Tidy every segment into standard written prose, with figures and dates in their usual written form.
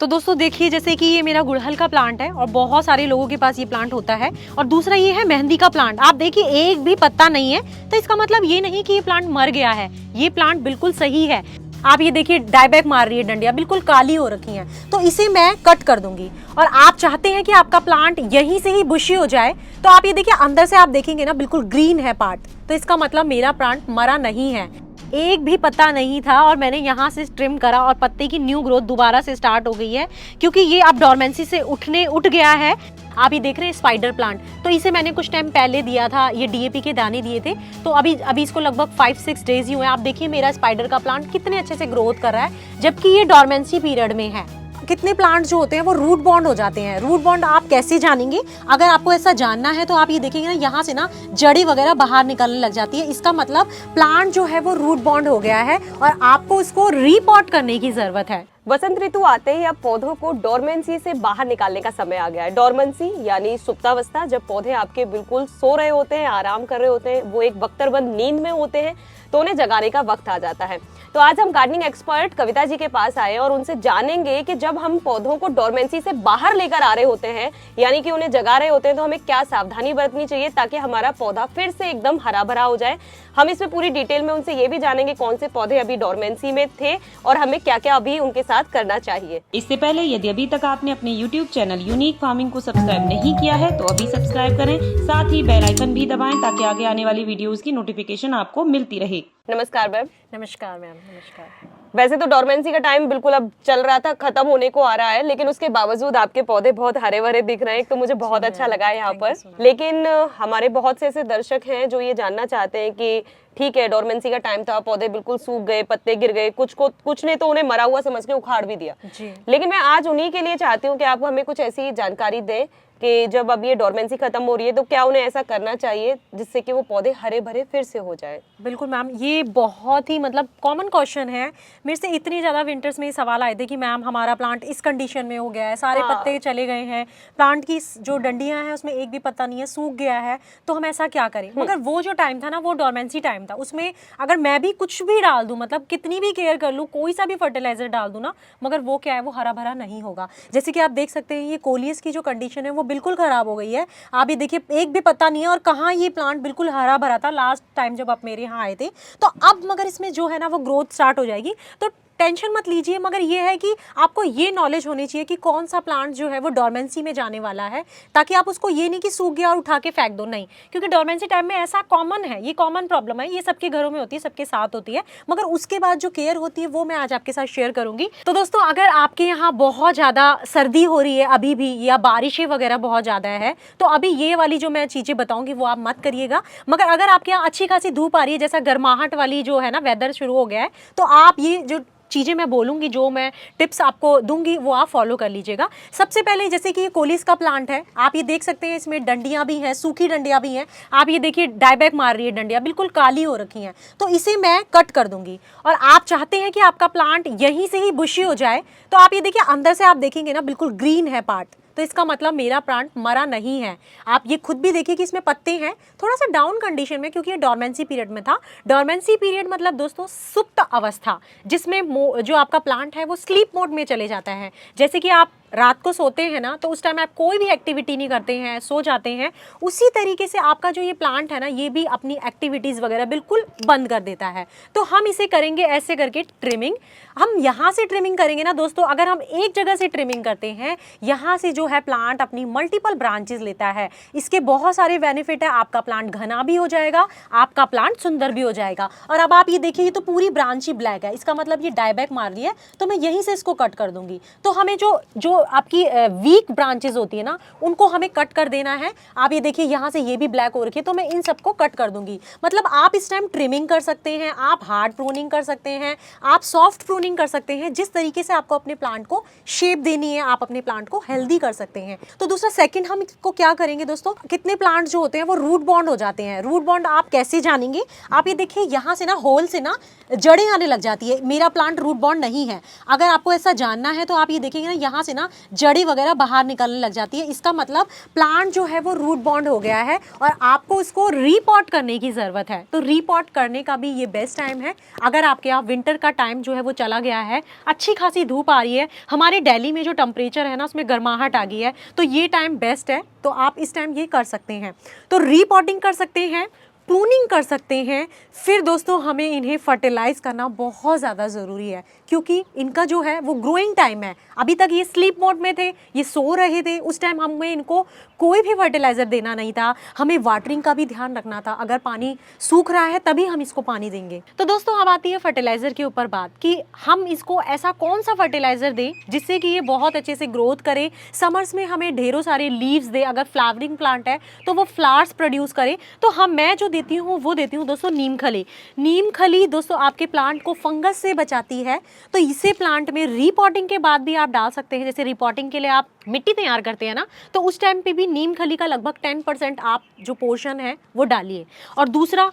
तो दोस्तों देखिए, जैसे कि ये मेरा गुड़हल का प्लांट है और बहुत सारे लोगों के पास ये प्लांट होता है। और दूसरा ये है मेहंदी का प्लांट। आप देखिए एक भी पत्ता नहीं है, तो इसका मतलब ये नहीं कि ये प्लांट मर गया है। ये प्लांट बिल्कुल सही है। आप ये देखिए डायबैक मार रही है, डंडियां बिल्कुल काली हो रखी हैं, तो इसे मैं कट कर दूंगी। और आप चाहते हैं कि आपका प्लांट यहीं से ही बुशी हो जाए, तो आप ये देखिए अंदर से आप देखेंगे ना बिल्कुल ग्रीन है पार्ट, तो इसका मतलब मेरा प्लांट मरा नहीं है। एक भी पत्ता नहीं था और मैंने यहाँ से ट्रिम करा और पत्ते की न्यू ग्रोथ दोबारा से स्टार्ट हो गई है, क्योंकि ये अब डोरमेंसी से उठ गया है। आप ये देख रहे हैं स्पाइडर प्लांट, तो इसे मैंने कुछ टाइम पहले दिया था, ये डीएपी के दाने दिए थे, तो अभी इसको लगभग 5-6 डेज ही हुए। आप देखिए मेरा स्पाइडर का प्लांट कितने अच्छे से ग्रोथ कर रहा है, जबकि ये डोरमेंसी पीरियड में है। कितने प्लांट जो होते हैं वो रूट बॉन्ड हो जाते हैं। रूट बॉन्ड आप कैसे जानेंगे? अगर आपको ऐसा जानना है तो आप ये देखेंगे ना, यहाँ से ना जड़ी वगैरह बाहर निकलने लग जाती है। इसका मतलब प्लांट जो है वो रूट बॉन्ड हो गया है और आपको इसको रीपॉट करने की जरूरत है। वसंत ऋतु आते ही अब पौधों को डोरमेंसी से बाहर निकालने का समय आ गया है। डोरमेंसी यानी सुप्तावस्था, जब पौधे आपके बिल्कुल सो रहे होते हैं, आराम कर रहे होते हैं, वो एक बख्तरबंद नींद में होते हैं, तो उन्हें जगाने का वक्त आ जाता है। तो आज हम गार्डनिंग एक्सपर्ट कविता जी के पास आए और उनसे जानेंगे कि जब हम पौधों को डोरमेंसी से बाहर लेकर आ रहे होते हैं, यानी कि उन्हें जगा रहे होते हैं, तो हमें क्या सावधानी बरतनी चाहिए ताकि हमारा पौधा फिर से एकदम हरा भरा हो जाए। हम इसमें पूरी डिटेल में उनसे ये भी जानेंगे कौन से पौधे अभी डोरमेंसी में थे और हमें क्या क्या अभी उनके साथ करना चाहिए। इससे पहले यदि अभी तक आपने अपने YouTube चैनल यूनिक फार्मिंग को सब्सक्राइब नहीं किया है तो अभी सब्सक्राइब करें, साथ ही बेल आइकन भी दबाएं ताकि आगे आने वाली वीडियोस की नोटिफिकेशन आपको मिलती रहे। नमस्कार मैम। नमस्कार मैम। नमस्कार। वैसे तो डोरमेंसी का टाइम बिल्कुल अब चल रहा था, खत्म होने को आ रहा है, लेकिन उसके बावजूद आपके पौधे बहुत हरे भरे दिख रहे हैं, तो मुझे बहुत अच्छा लगा है यहाँ पर। लेकिन हमारे बहुत से ऐसे दर्शक हैं जो ये जानना चाहते हैं कि ठीक है डोरमेंसी का टाइम था, पौधे बिल्कुल सूख गए, पत्ते गिर गए, कुछ ने तो उन्हें मरा हुआ समझ के उखाड़ भी दिया जी। लेकिन मैं आज उन्हीं के लिए चाहती हूँ कि आप हमें कुछ ऐसी जानकारी दें कि जब अब ये डोरमेंसी खत्म हो रही है तो क्या उन्हें ऐसा करना चाहिए जिससे कि वो पौधे हरे भरे फिर से हो जाए। बिल्कुल मैम, ये बहुत ही मतलब कॉमन क्वेश्चन है। मेरे से इतनी ज़्यादा विंटर्स में ये सवाल आए थे कि मैम हमारा प्लांट इस कंडीशन में हो गया है, सारे पत्ते चले गए हैं, प्लांट की जो डंडियां हैं उसमें एक भी पत्ता नहीं है, सूख गया है, तो हम ऐसा क्या करें। मगर वो जो टाइम था ना वो डोरमेंसी टाइम था, उसमें अगर मैं भी कुछ भी डाल दूँ, मतलब कितनी भी केयर कर लूँ, कोई सा भी फर्टिलाइजर डाल दूँ ना, मगर वो क्या है, वो हरा भरा नहीं होगा। जैसे कि आप देख सकते हैं ये कोलियस की जो कंडीशन है वो बिल्कुल खराब हो गई है। आप ये देखिए एक भी पत्ता नहीं है, और कहाँ ये प्लांट बिल्कुल हरा भरा था लास्ट टाइम जब आप मेरे यहाँ आए थे। तो अब मगर इसमें जो है ना वो ग्रोथ स्टार्ट हो जाएगी, तो टेंशन मत लीजिए। मगर ये है कि आपको ये नॉलेज होनी चाहिए कि कौन सा प्लांट जो है वो डोरमेंसी में जाने वाला है, ताकि आप उसको ये नहीं कि सूख गया और उठा के फेंक दो, नहीं। क्योंकि डोरमेंसी टाइम में ऐसा कॉमन है, ये कॉमन प्रॉब्लम है, ये सबके घरों में होती है, सबके साथ होती है, मगर उसके बाद जो केयर होती है वो मैं आज आपके साथ शेयर करूंगी। तो दोस्तों अगर आपके यहाँ बहुत ज़्यादा सर्दी हो रही है अभी भी, या बारिशें वगैरह बहुत ज़्यादा है, तो अभी ये वाली जो मैं चीज़ें बताऊँगी वो आप मत करिएगा। मगर अगर आपके यहाँ अच्छी खासी धूप आ रही है, जैसा गर्माहट वाली जो है ना वेदर शुरू हो गया है, तो आप ये जो चीज़ें मैं बोलूँगी, जो मैं टिप्स आपको दूंगी, वो आप फॉलो कर लीजिएगा। सबसे पहले जैसे कि ये कोलिस का प्लांट है, आप ये देख सकते हैं इसमें डंडियाँ भी हैं, सूखी डंडियाँ भी हैं। आप ये देखिए डायबैक मार रही है, डंडियाँ बिल्कुल काली हो रखी हैं, तो इसे मैं कट कर दूंगी। और आप चाहते हैं कि आपका प्लांट यहीं से ही बुशी हो जाए, तो आप ये देखिए अंदर से आप देखेंगे ना बिल्कुल ग्रीन है पार्ट, तो इसका मतलब मेरा प्लांट मरा नहीं है। आप ये खुद भी देखिए कि इसमें पत्ते हैं थोड़ा सा डाउन कंडीशन में, क्योंकि ये डोरमेंसी पीरियड में था। डोरमेंसी पीरियड मतलब दोस्तों सुप्त अवस्था, जिसमें जो आपका प्लांट है वो स्लीप मोड में चले जाता है। जैसे कि आप रात को सोते हैं ना, तो उस टाइम आप कोई भी एक्टिविटी नहीं करते हैं, सो जाते हैं, उसी तरीके से आपका जो ये प्लांट है ना, ये भी अपनी एक्टिविटीज़ वगैरह बिल्कुल बंद कर देता है। तो हम इसे करेंगे ऐसे करके ट्रिमिंग। हम यहाँ से ट्रिमिंग करेंगे ना दोस्तों, अगर हम एक जगह से ट्रिमिंग करते हैं, यहाँ से जो है प्लांट अपनी मल्टीपल ब्रांचेस लेता है। इसके बहुत सारे बेनिफिट है, आपका प्लांट घना भी हो जाएगा, आपका प्लांट सुंदर भी हो जाएगा। और अब आप ये देखिए, ये तो पूरी ब्रांच ही ब्लैक है, इसका मतलब ये डायबैक मार रही है, तो मैं यहीं से इसको कट कर दूंगी। तो हमें जो आपकी वीक ब्रांचेस होती है ना, उनको हमें कट कर देना है। आप ये देखिए यहाँ से ये भी ब्लैक हो रखी है, तो मैं इन सबको कट कर दूंगी। मतलब आप इस टाइम ट्रिमिंग कर सकते हैं, आप हार्ड प्रूनिंग कर सकते हैं, आप सॉफ्ट प्रूनिंग कर सकते हैं, जिस तरीके से आपको अपने प्लांट को शेप देनी है, आप अपने प्लांट को हेल्दी कर सकते हैं। तो दूसरा सेकंड हम इसको क्या करेंगे दोस्तों, कितने प्लांट जो होते हैं वो रूट बॉन्ड हो जाते हैं। रूट बॉन्ड आप कैसे जानेंगे? आप ये देखिए यहाँ से ना होल से ना जड़ें आने लग जाती है। मेरा प्लांट रूट बॉन्ड नहीं है। अगर आपको ऐसा जानना है तो आप ये देखेंगे ना, यहाँ से ना ना जड़ी वगैरह बाहर निकलने लग जाती है। इसका मतलब प्लांट जो है वो रूट बॉन्ड हो गया है और आपको इसको रीपॉट करने की ज़रूरत है। तो रीपॉट करने का भी ये बेस्ट टाइम है। अगर आपके यहाँ विंटर का टाइम जो है वो चला गया है, अच्छी खासी धूप आ रही है, हमारे दिल्ली में जो टेम्परेचर है ना उसमें गर्माहट आ गई है, तो ये टाइम बेस्ट है। तो आप इस टाइम ये कर सकते हैं। तो रीपॉटिंग कर सकते हैं, प्रूनिंग कर सकते हैं। फिर दोस्तों हमें इन्हें फर्टिलाइज करना बहुत ज़्यादा ज़रूरी है, क्योंकि इनका जो है वो ग्रोइंग टाइम है। अभी तक ये स्लीप मोड में थे, ये सो रहे थे, उस टाइम हमें इनको कोई भी फर्टिलाइज़र देना नहीं था। हमें वाटरिंग का भी ध्यान रखना था। अगर पानी सूख रहा है तभी हम इसको पानी देंगे। तो दोस्तों अब आती है फर्टिलाइज़र के ऊपर बात कि हम इसको ऐसा कौन सा फर्टिलाइज़र दें जिससे कि ये बहुत अच्छे से ग्रोथ करे, समर्स में हमें ढेरों सारे लीव्स दे। अगर फ्लावरिंग प्लांट है तो वो फ्लावर्स प्रोड्यूस करे। तो मैं जो देती हूँ वो देती हूँ दोस्तों नीम खली। नीम खली दोस्तों आपके प्लांट को फंगस से बचाती है। तो इसे प्लांट में रीपॉटिंग के बाद भी आप डाल सकते हैं। जैसे रीपॉटिंग के लिए आप मिट्टी तैयार करते हैं ना, तो उस टाइम पे भी नीम खली का लगभग 10% आप जो पोर्शन है वो डालिए। और दूसरा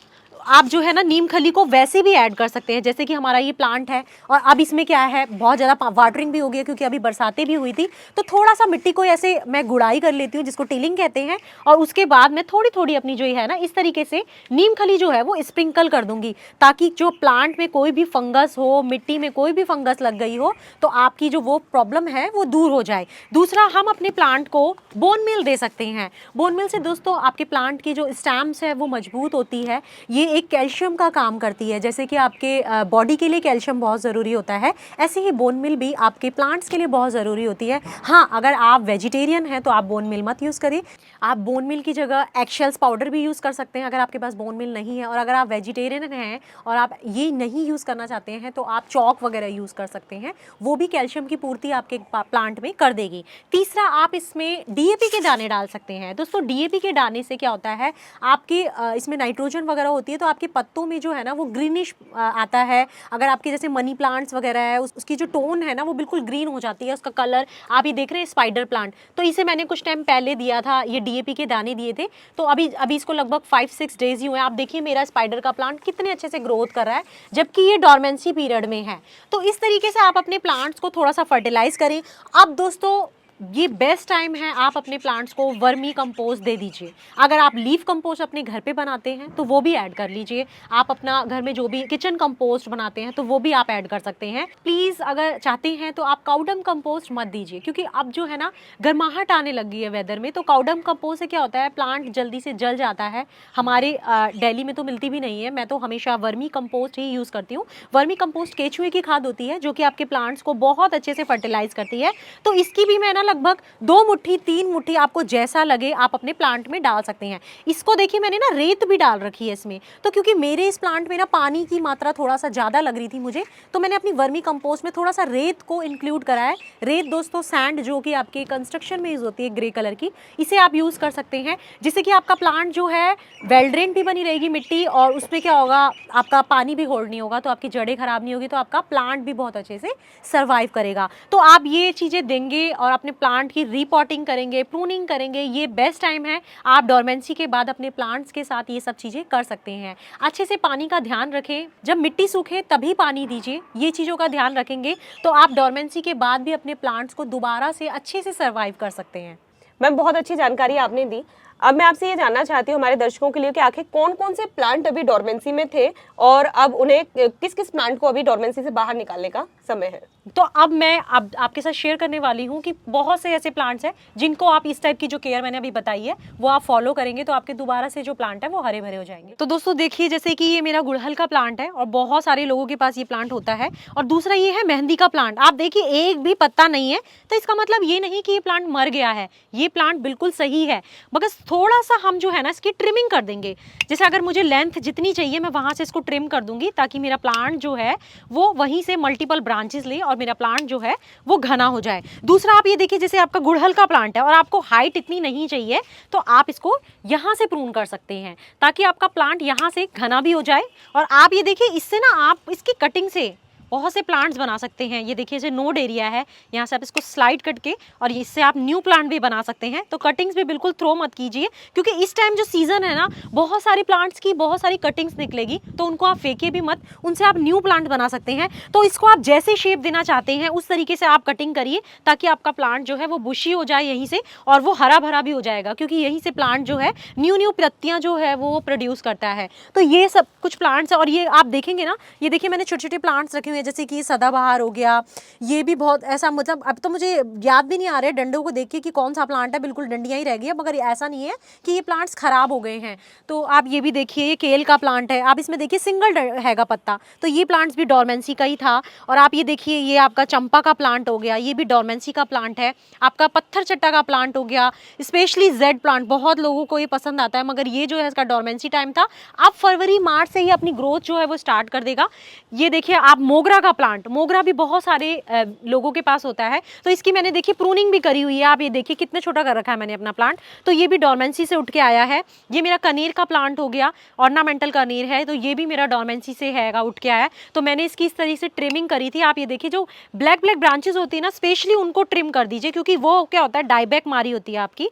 आप जो है ना नीम खली को वैसे भी ऐड कर सकते हैं। जैसे कि हमारा ये प्लांट है और अब इसमें क्या है, बहुत ज़्यादा वाटरिंग भी हो गई है क्योंकि अभी बरसातें भी हुई थी, तो थोड़ा सा मिट्टी को ऐसे मैं गुड़ाई कर लेती हूँ, जिसको टिलिंग कहते हैं। और उसके बाद मैं थोड़ी थोड़ी अपनी जो है ना इस तरीके से नीम खली जो है वो स्प्रिंकल कर दूंगी, ताकि जो प्लांट में कोई भी फंगस हो, मिट्टी में कोई भी फंगस लग गई हो, तो आपकी जो वो प्रॉब्लम है वो दूर हो जाए। दूसरा, हम अपने प्लांट को बोन मिल दे सकते हैं। बोन मिल से दोस्तों आपके प्लांट की जो स्टैम्स है वो मजबूत होती है। ये एक कैल्शियम का काम करती है। जैसे कि आपके बॉडी के लिए कैल्शियम बहुत ज़रूरी होता है, ऐसे ही बोन मिल भी आपके प्लांट्स के लिए बहुत ज़रूरी होती है। हाँ, अगर आप वेजिटेरियन हैं तो आप बोन मिल मत यूज़ करें। आप बोन मिल की जगह एगशेल्स पाउडर भी यूज़ कर सकते हैं अगर आपके पास बोन मिल नहीं है। और अगर आप वेजिटेरियन हैं और आप ये नहीं यूज़ करना चाहते हैं तो आप चॉक वगैरह यूज़ कर सकते हैं, वो भी कैल्शियम की पूर्ति आपके प्लांट में कर देगी। तीसरा, आप इसमें डीएपी के दाने डाल सकते हैं। दोस्तों डीएपी के दाने से क्या होता है, आपके इसमें नाइट्रोजन वगैरह होती है, तो आपके पत्तों में जो है ना वो ग्रीनिश आता है। अगर आपके जैसे मनी प्लांट्स वगैरह है, उसकी जो टोन है ना वो बिल्कुल ग्रीन हो जाती है, उसका कलर। आप ये देख रहे हैं स्पाइडर प्लांट, तो इसे मैंने कुछ टाइम पहले दिया था, ये डीएपी के दाने दिए थे। तो अभी इसको लगभग 5-6 डेज ही हुए। आप देखिए मेरा स्पाइडर का प्लांट कितने अच्छे से ग्रोथ कर रहा है, जबकि ये डॉर्मेंसी पीरियड में है। तो इस तरीके से आप अपने प्लांट्स को थोड़ा सा फर्टिलाइज करें। अब दोस्तों ये बेस्ट टाइम है, आप अपने प्लांट्स को वर्मी कंपोस्ट दे दीजिए। अगर आप लीफ कंपोस्ट अपने घर पे बनाते हैं तो वो भी ऐड कर लीजिए। आप अपना घर में जो भी किचन कंपोस्ट बनाते हैं तो वो भी आप ऐड कर सकते हैं। प्लीज़ अगर चाहते हैं तो आप काउडम कंपोस्ट मत दीजिए, क्योंकि अब जो है ना गर्माहट आने लगी है वेदर में, तो काउडम कंपोस्ट से क्या होता है, प्लांट जल्दी से जल जाता है। हमारे दिल्ली में तो मिलती भी नहीं है। मैं तो हमेशा वर्मी कंपोस्ट ही यूज़ करती हूँ। वर्मी कंपोस्ट केचुए की खाद होती है जो कि आपके प्लांट्स को बहुत अच्छे से फर्टिलाइज करती है। तो इसकी भी मैं ना लगभग 2 मुट्ठी 3 मुट्ठी आपको जैसा लगे आप अपने प्लांट में डाल सकते हैं। इसको देखिए मैंने ना रेत भी डाल रखी है इसमें, तो क्योंकि मेरे इस प्लांट में ना पानी की मात्रा थोड़ा सा ज़्यादा लग रही थी मुझे, तो मैंने अपनी वर्मी कंपोस्ट में थोड़ा सा रेत को इंक्लूड करा है। रेत दोस्तों सैंड जो कि आपके कंस्ट्रक्शन में यूज़ होती है, ग्रे कलर की, इसे आप यूज़ कर सकते हैं, जिससे कि आपका प्लांट जो है वेल ड्रेन भी बनी रहेगी मिट्टी, और उसमें क्या होगा, आपका पानी भी होल्ड नहीं होगा, तो आपकी जड़ें खराब नहीं होगी, तो आपका प्लांट भी बहुत अच्छे से सर्वाइव करेगा। तो आप ये चीज़ें देंगे और अपने प्लांट की रीपॉटिंग करेंगे, प्रूनिंग करेंगे, ये बेस्ट टाइम है। आप डोरमेंसी के बाद अपने प्लांट्स के साथ ये सब चीज़ें कर सकते हैं। अच्छे से पानी का ध्यान रखें, जब मिट्टी सूखे तभी पानी दीजिए, ये चीज़ों का ध्यान रखेंगे तो आप डोरमेंसी के बाद भी अपने प्लांट्स को दोबारा से अच्छे से सर्वाइव कर सकते हैं। मैम बहुत अच्छी जानकारी आपने दी। अब मैं आपसे ये जानना चाहती हूँ हमारे दर्शकों के लिए कि आखिर कौन कौन से प्लांट अभी डोरमेंसी में थे और अब उन्हें किस किस प्लांट को अभी डोरमेंसी से बाहर निकालने का समय है। तो अब मैं आपके साथ शेयर करने वाली हूँ कि बहुत से ऐसे प्लांट्स हैं जिनको आप इस टाइप की जो केयर मैंने अभी बताई है वो आप फॉलो करेंगे तो आपके दोबारा से जो प्लांट है वो हरे भरे हो जाएंगे। तो दोस्तों देखिए, जैसे कि ये मेरा गुड़हल का प्लांट है और बहुत सारे लोगों के पास ये प्लांट होता है, और दूसरा ये है मेहंदी का प्लांट। आप देखिए एक भी पत्ता नहीं है, तो इसका मतलब ये नहीं कि ये प्लांट मर गया है, ये प्लांट बिल्कुल सही है, बस थोड़ा सा हम जो है ना इसकी ट्रिमिंग कर देंगे। जैसे अगर मुझे लेंथ जितनी चाहिए मैं वहां से इसको ट्रिम कर दूंगी, ताकि मेरा प्लांट जो है वो वहीं से मल्टीपल ब्रांचेस ले और मेरा प्लांट जो है वो घना हो जाए। दूसरा आप ये देखिए, जैसे आपका गुड़हल का प्लांट है और आपको हाइट इतनी नहीं चाहिए, तो आप इसको यहाँ से प्रून कर सकते हैं ताकि आपका प्लांट यहाँ से घना भी हो जाए। और आप ये देखिए, इससे ना आप इसकी कटिंग से बहुत से प्लांट्स बना सकते हैं। ये देखिए, जो नोड एरिया है, यहाँ से आप इसको स्लाइड करके और इससे आप न्यू प्लांट भी बना सकते हैं। तो कटिंग्स भी बिल्कुल थ्रो मत कीजिए, क्योंकि इस टाइम जो सीजन है ना, बहुत सारी प्लांट्स की बहुत सारी कटिंग्स निकलेगी, तो उनको आप फेंके भी मत, उनसे आप न्यू प्लांट बना सकते हैं। तो इसको आप जैसे शेप देना चाहते हैं उस तरीके से आप कटिंग करिए, ताकि आपका प्लांट जो है वो बुशी हो जाए यहीं से, और वो हरा भरा भी हो जाएगा, क्योंकि यहीं से प्लांट जो है न्यू पत्तियां जो है वो प्रोड्यूस करता है। तो ये सब कुछ प्लांट्स है, और ये आप देखेंगे ना, ये देखिए मैंने छोटे छोटे प्लांट्स रखे हुए हैं, जैसे कि सदाबहार हो गया, ये भी बहुत ऐसा, मतलब अब तो मुझे याद भी नहीं आ रहा है डंडों को देख के कि कौन सा प्लांट है, बिल्कुल डंडियां ही रह गई है, मगर ऐसा नहीं है कि ये प्लांट्स खराब हो गए हैं। तो आप ये भी देखिए, ये केल का प्लांट है, आप इसमें देखिए सिंगल हैगा पत्ता, तो ये प्लांट्स भी डोरमेंसी का ही था। और आप ये देखिए, ये आपका चंपा का प्लांट हो गया, ये भी डोरमेंसी का प्लांट है। आपका पत्थर चट्टा का प्लांट हो गया, स्पेशली जेड प्लांट, बहुत लोगों को ये पसंद आता है, मगर ये जो है इसका डोरमेंसी टाइम था। अब फरवरी मार्च से ही अपनी ग्रोथ जो है वो स्टार्ट कर देगा। ये देखिए आप मोगरा का प्लांट, मोगरा भी बहुत सारे लोगों के पास होता है, तो इसकी मैंने देखिए प्रूनिंग भी करी हुई है। आप ये देखिए कितने छोटा कर रखा है मैंने अपना प्लांट, तो ये भी डोरमेंसी से उठ के आया है। ये मेरा कनेर का प्लांट हो गया, ऑर्नामेंटल कनेर है, तो ये भी मेरा डोरमेंसी से हैगा, उठ के आया। तो मैंने इसकी इस तरीके से ट्रिमिंग करी थी। आप ये देखिए, जो ब्लैक ब्रांचेस होती है ना, स्पेशली उनको ट्रिम कर दीजिए, क्योंकि वो क्या होता है, डाईबैक मारी होती है आपकी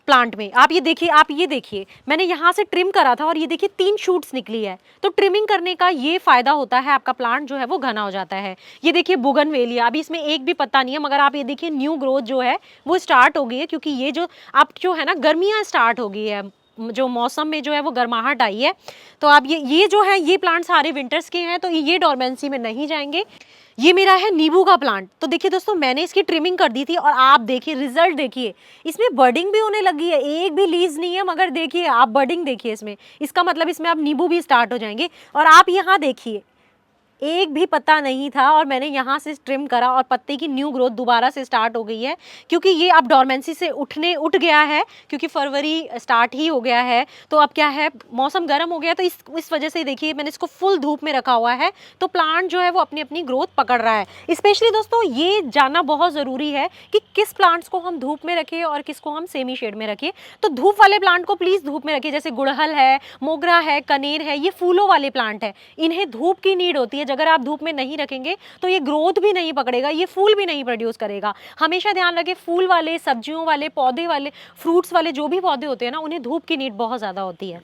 प्लांट में। आप ये देखिए मैंने यहाँ से ट्रिम करा था, और ये देखिए 3 शूट्स निकली है। तो ट्रिमिंग करने का ये फायदा होता है, आपका प्लांट जो है वो घना हो जाता है। ये देखिए बोगनवेलिया, अभी इसमें एक भी पत्ता नहीं है, मगर आप ये देखिए न्यू ग्रोथ जो है वो स्टार्ट हो गई है, क्योंकि ये जो आप जो है ना, गर्मियाँ स्टार्ट हो गई है, जो मौसम में जो है वो गर्माहट आई है। तो आप ये जो है, ये प्लांट सारे विंटर्स के हैं, तो ये डोरमेंसी में नहीं जाएंगे। ये मेरा है नींबू का प्लांट। तो देखिए दोस्तों, मैंने इसकी ट्रिमिंग कर दी थी, और आप देखिए रिजल्ट देखिए, इसमें बर्डिंग भी होने लगी है। एक भी लीव्स नहीं है, मगर देखिए आप बर्डिंग देखिए इसमें, इसका मतलब इसमें अब नींबू भी स्टार्ट हो जाएंगे। और आप यहाँ देखिए, एक भी पत्ता नहीं था, और मैंने यहाँ से ट्रिम करा, और पत्ते की न्यू ग्रोथ दोबारा से स्टार्ट हो गई है, क्योंकि ये अब डोरमेंसी से उठ गया है, क्योंकि फरवरी स्टार्ट ही हो गया है। तो अब क्या है, मौसम गर्म हो गया, तो इस वजह से देखिए मैंने इसको फुल धूप में रखा हुआ है, तो प्लांट जो है वो अपनी अपनी ग्रोथ पकड़ रहा है। स्पेशली दोस्तों, ये जानना बहुत ज़रूरी है कि किस प्लांट्स को हम धूप में रखें और किसको हम सेमी शेड में रखें। तो धूप वाले प्लांट को प्लीज़ धूप में रखिए, जैसे गुड़हल है, मोगरा है, कनेर है, ये फूलों वाले प्लांट है, इन्हें धूप की नीड होती है। अगर आप धूप में नहीं रखेंगे तो ये ग्रोथ भी नहीं पकड़ेगा, ये फूल भी नहीं प्रोड्यूस करेगा। हमेशा ध्यान रखें, फूल वाले, सब्जियों वाले, पौधे वाले, फ्रूट्स वाले जो भी पौधे होते हैं ना, उन्हें धूप की नीड बहुत ज़्यादा होती है।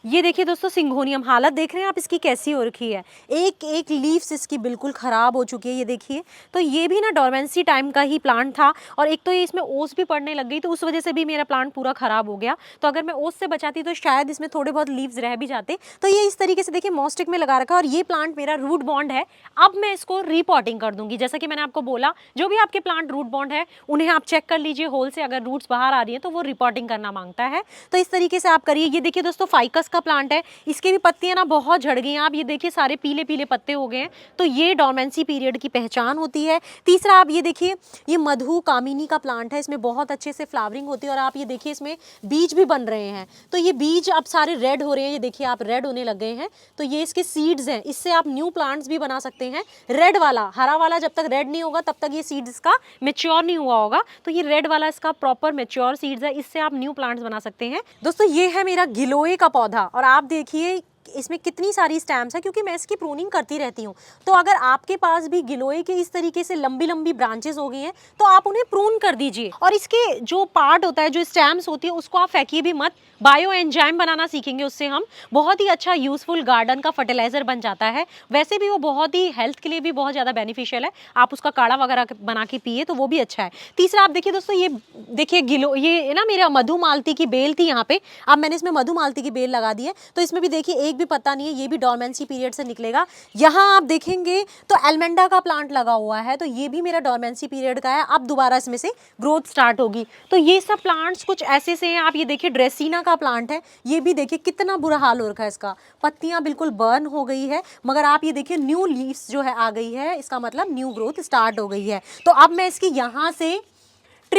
ये देखिए दोस्तों, सिंघोनियम, हालत देख रहे हैं आप इसकी कैसी हो रखी है, एक एक लीव्स इसकी बिल्कुल ख़राब हो चुकी है, ये देखिए। तो ये भी ना डोरमेंसी टाइम का ही प्लांट था, और एक तो ये इसमें ओस भी पड़ने लग गई, तो उस वजह से भी मेरा प्लांट पूरा ख़राब हो गया। तो अगर मैं ओस से बचाती तो शायद इसमें थोड़े बहुत लीव्स रह भी जाते। तो ये इस तरीके से देखिए मॉस्टिक में लगा रखा है, और ये प्लांट मेरा रूट बॉन्ड है। अब मैं इसको रीपॉटिंग कर दूंगी, जैसा कि मैंने आपको बोला, जो भी आपके प्लांट रूट बॉन्ड है उन्हें आप चेक कर लीजिए होल से, अगर रूट्स बाहर आ रही है तो वो रिपोर्टिंग करना मांगता है। तो इस तरीके से आप करिए। ये देखिए दोस्तों, फाइकस का प्लांट है, इसके भी पत्तियां ना बहुत झड़ गई हैं। आप ये देखिए सारे पीले पीले पत्ते हो गए हैं, तो ये डोरमेंसी पीरियड की पहचान होती है। तीसरा आप ये देखिए, ये मधु कामिनी का प्लांट है, इसमें बहुत अच्छे से फ्लावरिंग होती है, और आप ये देखिए इसमें बीज भी बन रहे हैं। तो ये बीज अब सारे रेड हो रहे हैं, ये देखिए आप रेड होने लग गए हैं। तो ये इसके सीड्स हैं, इससे आप न्यू प्लांट्स भी बना सकते हैं। रेड वाला, हरा वाला जब तक रेड नहीं होगा तब तक ये सीड्स का मेच्योर नहीं हुआ होगा, तो ये रेड वाला इसका प्रॉपर मेच्योर सीड्स है, इससे आप न्यू प्लांट्स बना सकते हैं। दोस्तों ये है मेरा गिलोय का पौधा, और आप देखिए इसमें कितनी सारी स्टैम्स है, क्योंकि मैं इसकी प्रूनिंग करती रहती हूँ। तो अगर आपके पास भी गिलोय के इस तरीके से लंबी लंबी ब्रांचेस हो गई हैं, तो आप उन्हें प्रून कर दीजिए, और इसके जो पार्ट होता है, जो स्टैम्स होती है, उसको आप फेंकिए भी मत। बायो एंजाइम बनाना सीखेंगे उससे हम, बहुत ही अच्छा यूजफुल गार्डन का फर्टिलाइजर बन जाता है। वैसे भी वो बहुत ही हेल्थ के लिए भी बहुत ज़्यादा बेनिफिशियल है, आप उसका काढ़ा वगैरह बना के पिए तो वो भी अच्छा है। तीसरा आप देखिए दोस्तों, ये देखिए ये ना मेरा मधुमालती की बेल थी यहाँ पे, अब मैंने इसमें मधुमालती की बेल लगा दी है, तो इसमें भी देखिए एक भी पत्ता नहीं है, ये भी डोरमेंसी पीरियड से निकलेगा। यहाँ आप देखेंगे तो एल्मेंडा का प्लांट लगा हुआ है, तो ये भी मेरा डोरमेंसी पीरियड का है, अब दोबारा इसमें से ग्रोथ स्टार्ट होगी। तो ये सब प्लांट्स कुछ ऐसे से हैं। आप ये देखिए ड्रेसिना का प्लांट है, ये भी देखिए कितना बुरा हाल हो रखा है, इसका पत्तियां बिल्कुल बर्न हो गई है, मगर आप ये देखिए न्यू लीव्स जो है आ गई है, इसका मतलब न्यू ग्रोथ स्टार्ट हो गई है। तो अब मैं इसकी यहाँ से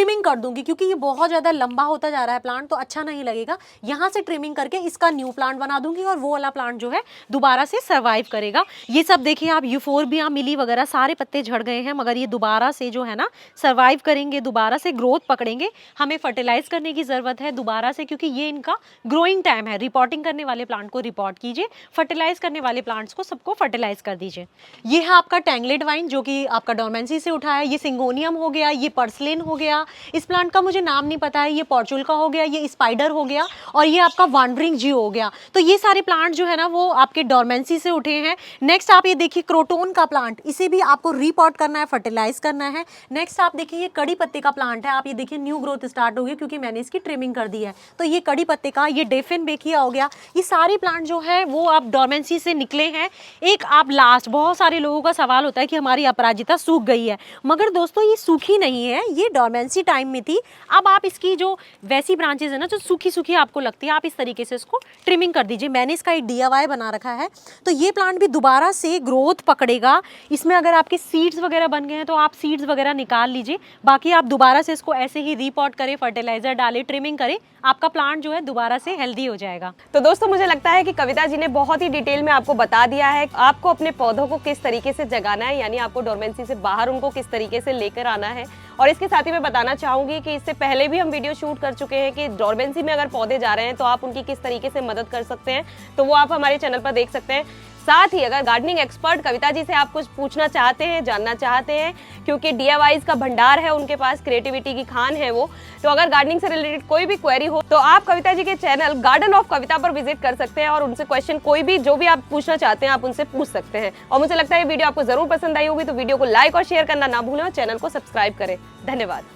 ट्रिमिंग कर दूंगी, क्योंकि ये बहुत ज़्यादा लंबा होता जा रहा है प्लांट, तो अच्छा नहीं लगेगा। यहाँ से ट्रिमिंग करके इसका न्यू प्लांट बना दूंगी और वो वाला प्लांट जो है दोबारा से सर्वाइव करेगा। ये सब देखिए आप, यूफोरबिया, मिली वगैरह सारे पत्ते झड़ गए हैं, मगर ये दोबारा से जो है ना सर्वाइव करेंगे, दोबारा से ग्रोथ पकड़ेंगे। हमें फर्टिलाइज करने की ज़रूरत है दोबारा से, क्योंकि ये इनका ग्रोइंग टाइम है। रिपोर्टिंग करने वाले प्लांट को रिपोर्ट कीजिए, फर्टिलाइज करने वाले प्लांट्स को सबको फर्टिलाइज कर दीजिए। ये है आपका टैंगलेट वाइन जो कि आपका डोरमेंसी से उठा है। ये सिंगोनियम हो गया, ये पर्सलेन हो गया, इस प्लांट का मुझे नाम नहीं पता है, ये पॉर्चुल्का हो गया, ये स्पाइडर हो गया, और ये आपका वांडरिंग जी हो गया। तो ये सारे प्लांट जो है ना वो आपके डोरमेंसी से उठे हैं। नेक्स्ट आप ये देखिए क्रोटोन का प्लांट, इसे भी आपको रिपॉट करना है, फर्टिलाइज करना है। नेक्स्ट आप देखिए ये कड़ी पत्ते का प्लांट है, आप ये देखिए न्यू ग्रोथ स्टार्ट हो गई क्योंकि मैंने इसकी ट्रिमिंग कर दी है। तो ये कड़ी पत्ते का, ये डेफिन बेकिया हो गया, ये सारे प्लांट जो है वो आप डोरमेंसी से निकले हैं। एक आप लास्ट, बहुत सारे लोगों का सवाल होता है कि हमारी अपराजिता सूख गई है, मगर दोस्तों ये सूखी नहीं है, ये डोरमेंसी टाइम में थी। अब आप इसकी जो वैसी ब्रांचेज है ना जो सूखी सूखी आपको लगती है, आप इस तरीके से इसको ट्रिमिंग कर दीजिए। मैंने इसका एक DIY बना रखा है, तो ये प्लांट भी दोबारा से ग्रोथ पकड़ेगा। इसमें अगर आपके सीड्स वगैरह बन गए हैं तो आप सीड्स वगैरह निकाल लीजिए, बाकी आप दोबारा से इसको ऐसे ही रीपॉट करें, फर्टिलाइजर डालें, ट्रिमिंग करें, आपका प्लांट जो है दोबारा से हेल्दी हो जाएगा। तो दोस्तों मुझे लगता है कि कविता जी ने बहुत ही डिटेल में आपको बता दिया है आपको अपने पौधों को किस तरीके से जगाना है, यानी आपको डोरमेंसी से बाहर उनको किस तरीके से लेकर आना है। और इसके साथ ही मैं बताना चाहूंगी कि इससे पहले भी हम वीडियो शूट कर चुके हैं कि डोरमेंसी में अगर पौधे जा रहे हैं तो आप उनकी किस तरीके से मदद कर सकते हैं, तो वो आप हमारे चैनल पर देख सकते हैं। साथ ही अगर गार्डनिंग एक्सपर्ट कविता जी से आप कुछ पूछना चाहते हैं, जानना चाहते हैं, क्योंकि DIYs का भंडार है उनके पास, क्रिएटिविटी की खान है वो, तो अगर गार्डनिंग से रिलेटेड कोई भी क्वेरी हो तो आप कविता जी के चैनल गार्डन ऑफ कविता पर विजिट कर सकते हैं और उनसे क्वेश्चन कोई भी जो भी आप पूछना चाहते हैं आप उनसे पूछ सकते हैं। और मुझे लगता है ये वीडियो आपको जरूर पसंद आई होगी, तो वीडियो को लाइक और शेयर करना ना भूलें और चैनल को सब्सक्राइब करें। धन्यवाद।